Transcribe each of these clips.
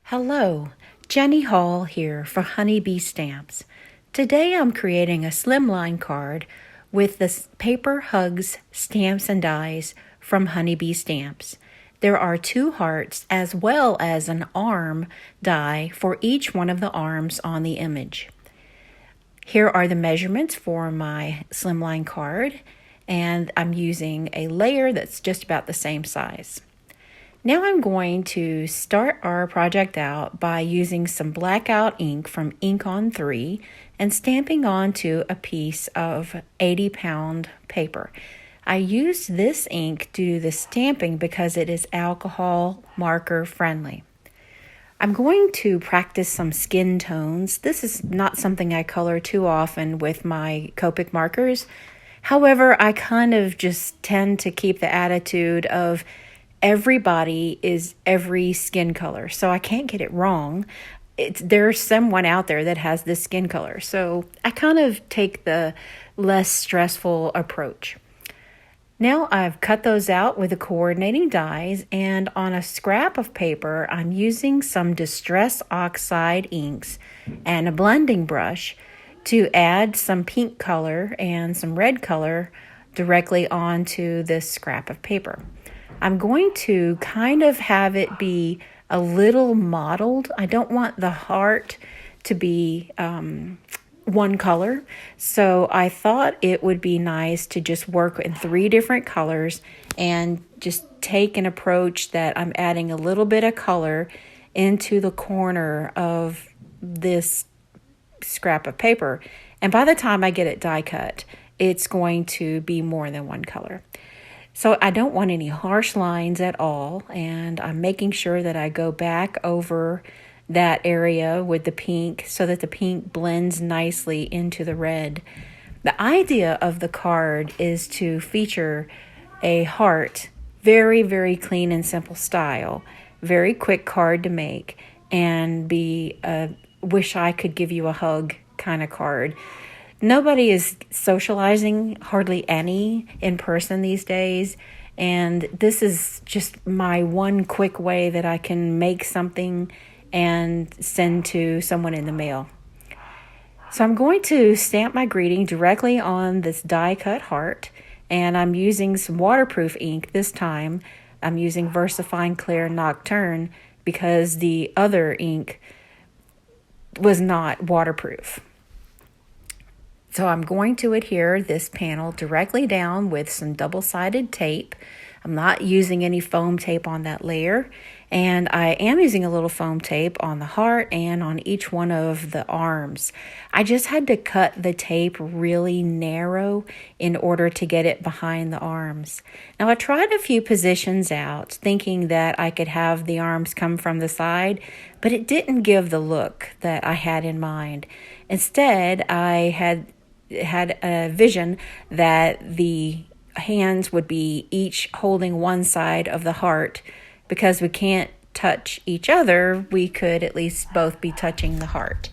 Hello, Jenny Hall here for Honeybee Stamps. Today I'm creating a slimline card with the Paper Hugs Stamps and Dies from Honeybee Stamps. There are 2 hearts as well as an arm die for each one of the arms on the image. Here are the measurements for my slimline card, and I'm using a layer that's just about the same size. Now I'm going to start our project out by using some Blackout Ink from Ink on 3 and stamping onto a piece of 80-pound paper. I used this ink to do the stamping because it is alcohol marker friendly. I'm going to practice some skin tones. This is not something I color too often with my Copic markers. However, I kind of just tend to keep the attitude of everybody is every skin color, so I can't get it wrong. There's someone out there that has this skin color, so I kind of take the less stressful approach. Now I've cut those out with the coordinating dies, and on a scrap of paper I'm using some Distress Oxide inks and a blending brush to add some pink color and some red color directly onto this scrap of paper. I'm going to kind of have it be a little mottled. I don't want the heart to be one color, so I thought it would be nice to just work in 3 different colors and just take an approach that I'm adding a little bit of color into the corner of this scrap of paper. And by the time I get it die cut, it's going to be more than one color. So I don't want any harsh lines at all, and I'm making sure that I go back over that area with the pink so that the pink blends nicely into the red. The idea of the card is to feature a heart, very, very clean and simple style, very quick card to make, and be a wish I could give you a hug kind of card. Nobody is socializing, hardly any, in person these days, and this is just my one quick way that I can make something and send to someone in the mail. So I'm going to stamp my greeting directly on this die-cut heart, and I'm using some waterproof ink this time. I'm using Versafile Clair Nocturne because the other ink was not waterproof. So I'm going to adhere this panel directly down with some double-sided tape. I'm not using any foam tape on that layer, and I am using a little foam tape on the heart and on each one of the arms. I just had to cut the tape really narrow in order to get it behind the arms. Now I tried a few positions out, thinking that I could have the arms come from the side, but it didn't give the look that I had in mind. Instead, I had a vision that the hands would be each holding one side of the heart. Because we can't touch each other, we could at least both be touching the heart.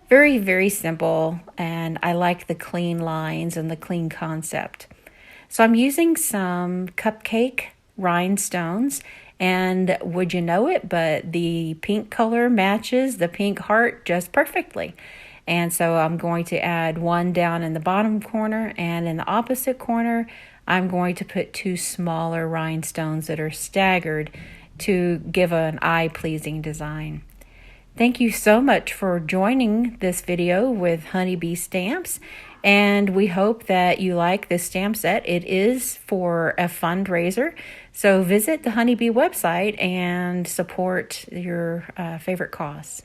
Very, very simple, and I like the clean lines and the clean concept. So I'm using some Cupcake Rhinestones, and would you know it, but the pink color matches the pink heart just perfectly. And so I'm going to add one down in the bottom corner, and in the opposite corner, I'm going to put 2 smaller rhinestones that are staggered to give an eye-pleasing design. Thank you so much for joining this video with Honeybee Stamps, and we hope that you like this stamp set. It is for a fundraiser, so visit the Honeybee website and support your favorite cause.